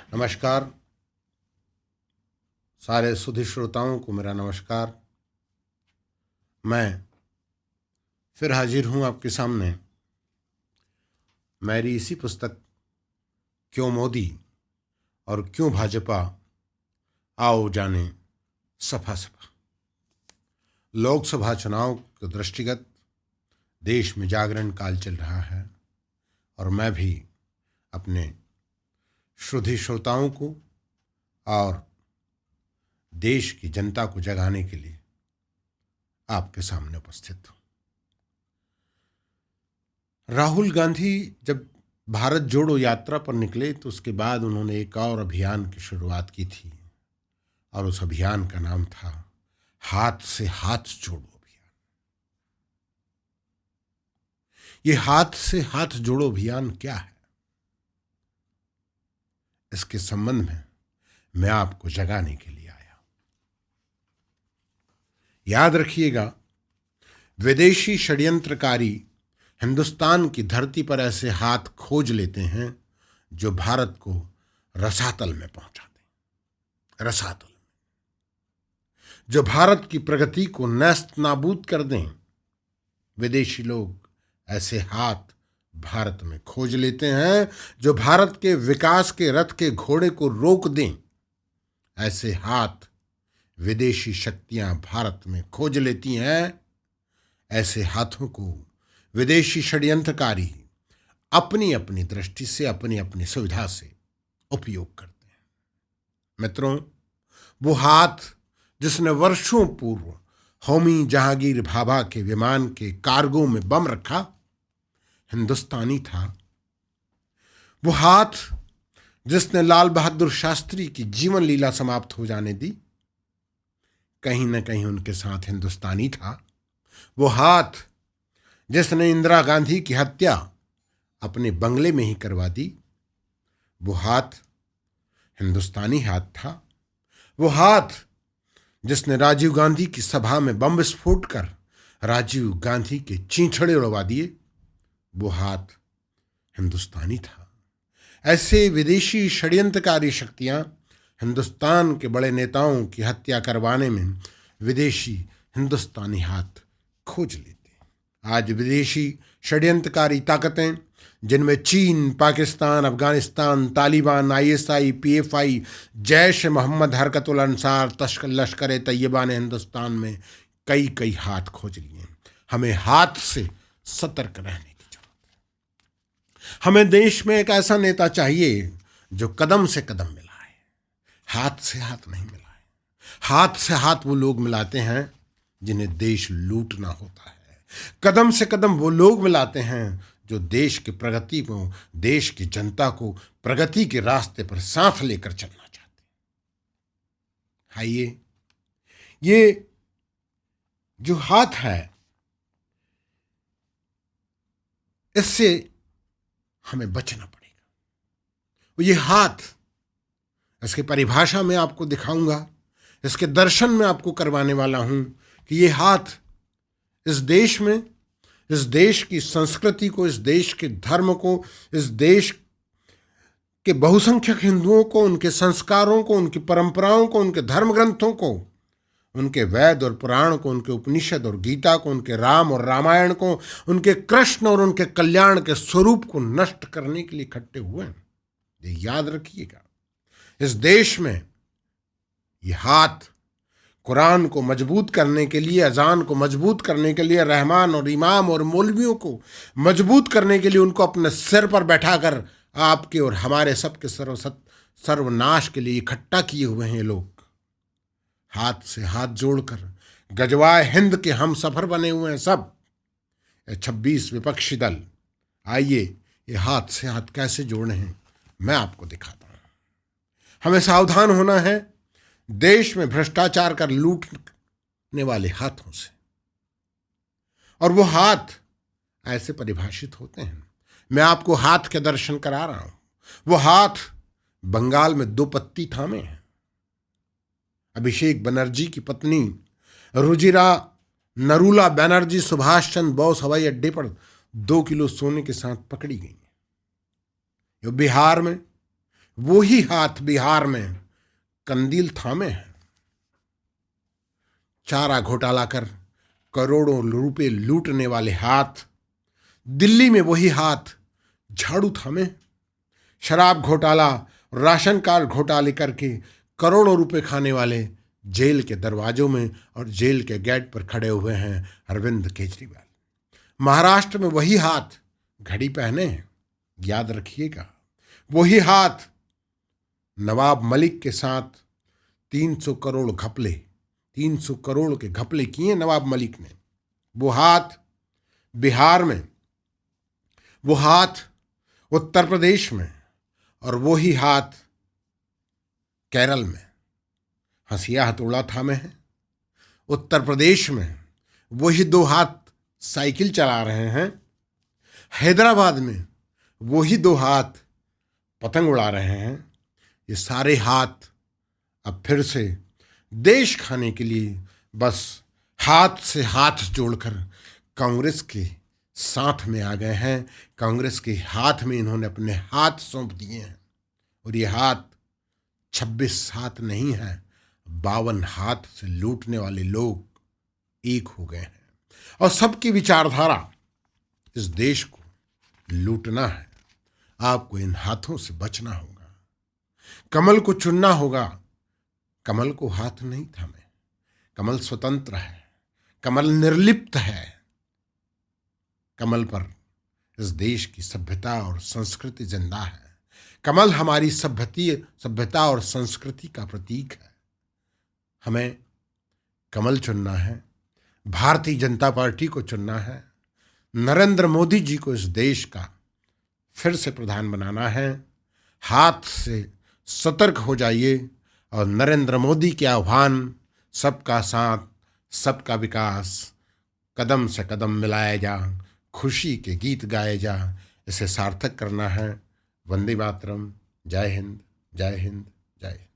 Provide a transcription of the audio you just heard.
नमस्कार। सारे सुधी श्रोताओं को मेरा नमस्कार। मैं फिर हाजिर हूं आपके सामने मेरी इसी पुस्तक क्यों मोदी और क्यों भाजपा, आओ जाने सफा सफा। लोकसभा चुनाव के दृष्टिगत देश में जागरण काल चल रहा है और मैं भी अपने श्रुति श्रोताओं को और देश की जनता को जगाने के लिए आपके सामने उपस्थित हूं। राहुल गांधी जब भारत जोड़ो यात्रा पर निकले तो उसके बाद उन्होंने एक और अभियान की शुरुआत की थी और उस अभियान का नाम था हाथ से हाथ जोड़ो अभियान। ये हाथ से हाथ जोड़ो अभियान क्या है, इसके संबंध में मैं आपको जगाने के लिए आया। याद रखिएगा, विदेशी षड्यंत्रकारी हिंदुस्तान की धरती पर ऐसे हाथ खोज लेते हैं जो भारत को रसातल में पहुंचा दें, रसातल में, जो भारत की प्रगति को नष्ट नाबूद कर दें। विदेशी लोग ऐसे हाथ भारत में खोज लेते हैं जो भारत के विकास के रथ के घोड़े को रोक दें। ऐसे हाथ विदेशी शक्तियां भारत में खोज लेती हैं। ऐसे हाथों को विदेशी षड्यंत्रकारी अपनी अपनी दृष्टि से, अपनी अपनी सुविधा से उपयोग करते हैं। मित्रों, वो हाथ जिसने वर्षों पूर्व होमी जहांगीर भाभा के विमान के कार्गो में बम रखा, हिंदुस्तानी था। वो हाथ जिसने लाल बहादुर शास्त्री की जीवन लीला समाप्त हो जाने दी, कहीं न कहीं उनके साथ हिंदुस्तानी था। वो हाथ जिसने इंदिरा गांधी की हत्या अपने बंगले में ही करवा दी, वो हाथ हिंदुस्तानी हाथ था। वो हाथ जिसने राजीव गांधी की सभा में बम विस्फोट कर राजीव गांधी के चींचड़े उड़वा दिए, वो हाथ हिंदुस्तानी था। ऐसे विदेशी षड्यंत्रकारी शक्तियां हिंदुस्तान के बड़े नेताओं की हत्या करवाने में विदेशी हिंदुस्तानी हाथ खोज लेते। आज विदेशी षड्यंत्रकारी ताकतें, जिनमें चीन, पाकिस्तान, अफगानिस्तान, तालिबान, आईएसआई, पीएफआई, जैश मोहम्मद, हरकतुल अंसार, लश्कर ए तैयबा ने हिंदुस्तान में कई कई हाथ खोज लिए। हमें हाथ से सतर्क रहने की जरूरत है। हमें देश में एक ऐसा नेता चाहिए जो कदम से कदम मिलाए, हाथ से हाथ नहीं मिलाए। हाथ से हाथ वो लोग मिलाते हैं जिन्हें देश लूटना होता है। कदम से कदम वो लोग मिलाते हैं जो देश की प्रगति को, देश की जनता को प्रगति के रास्ते पर साथ लेकर चलना चाहते हैं। आइए, ये जो हाथ है, इससे हमें बचना पड़ेगा। ये हाथ, इसकी परिभाषा में आपको दिखाऊंगा, इसके दर्शन में आपको करवाने वाला हूं कि ये हाथ इस देश में, इस देश की संस्कृति को, इस देश के धर्म को, इस देश के बहुसंख्यक हिंदुओं को, उनके संस्कारों को, उनकी परंपराओं को, उनके धर्म ग्रंथों को, उनके वेद और पुराण को, उनके उपनिषद और गीता को, उनके राम और रामायण को, उनके कृष्ण और उनके कल्याण के स्वरूप को नष्ट करने के लिए इकट्ठे हुए हैं। ये याद रखिएगा, इस देश में ये हाथ कुरान को मजबूत करने के लिए, अजान को मजबूत करने के लिए, रहमान और इमाम और मौलवियों को मजबूत करने के लिए, उनको अपने सिर पर बैठाकर आपके और हमारे सबके सर्वनाश के लिए इकट्ठा किए हुए हैं लोग। हाथ से हाथ जोड़कर गजवाए हिंद के हम सफर बने हुए हैं सब 26 विपक्षी दल। आइए, ये हाथ से हाथ कैसे जोड़ने हैं मैं आपको दिखाता हूं। हमें सावधान होना है देश में भ्रष्टाचार कर लूटने वाले हाथों से। और वो हाथ ऐसे परिभाषित होते हैं, मैं आपको हाथ के दर्शन करा रहा हूं। वो हाथ बंगाल में 2 पत्ती थामे हैं। अभिषेक बनर्जी की पत्नी रुजिरा नरूला बनर्जी सुभाष चंद्र बोस हवाई अड्डे पर 2 किलो सोने के साथ पकड़ी गई। बिहार में वो ही हाथ बिहार में कंदील थामे हैं। चारा घोटाला कर करोड़ों रुपए लूटने वाले हाथ दिल्ली में वही हाथ झाड़ू थामे। शराब घोटाला, राशन कार्ड घोटाले करके करोड़ों रुपए खाने वाले जेल के दरवाजों में और जेल के गेट पर खड़े हुए हैं अरविंद केजरीवाल। महाराष्ट्र में वही हाथ घड़ी पहने हैं, याद रखिएगा। वही हाथ नवाब मलिक के साथ 300 करोड़ घपले, 300 करोड़ के घपले किए नवाब मलिक ने। वो हाथ बिहार में, वो हाथ उत्तर प्रदेश में, और वो ही हाथ केरल में हंसिया हथौड़ा थामे हैं। उत्तर प्रदेश में वही दो हाथ साइकिल चला रहे हैं। हैदराबाद में वही दो हाथ पतंग उड़ा रहे हैं। ये सारे हाथ अब फिर से देश खाने के लिए बस हाथ से हाथ जोड़कर कांग्रेस के साथ में आ गए हैं। कांग्रेस के हाथ में इन्होंने अपने हाथ सौंप दिए हैं। और ये हाथ 26 हाथ नहीं है, 52 हाथ से लूटने वाले लोग एक हो गए हैं। और सबकी विचारधारा इस देश को लूटना है। आपको इन हाथों से बचना होगा। कमल को चुनना होगा। कमल को हाथ नहीं थामे। कमल स्वतंत्र है, कमल निर्लिप्त है। कमल पर इस देश की सभ्यता और संस्कृति जिंदा है। कमल हमारी सभ्यता और संस्कृति का प्रतीक है। हमें कमल चुनना है, भारतीय जनता पार्टी को चुनना है, नरेंद्र मोदी जी को इस देश का फिर से प्रधान बनाना है। हाथ से सतर्क हो जाइए और नरेंद्र मोदी के आह्वान, सबका साथ, सबका विकास, कदम से कदम मिलाया जा, खुशी के गीत गाए जा, इसे सार्थक करना है। वंदे मातरम। जय हिंद, जय हिंद, जय हिंद।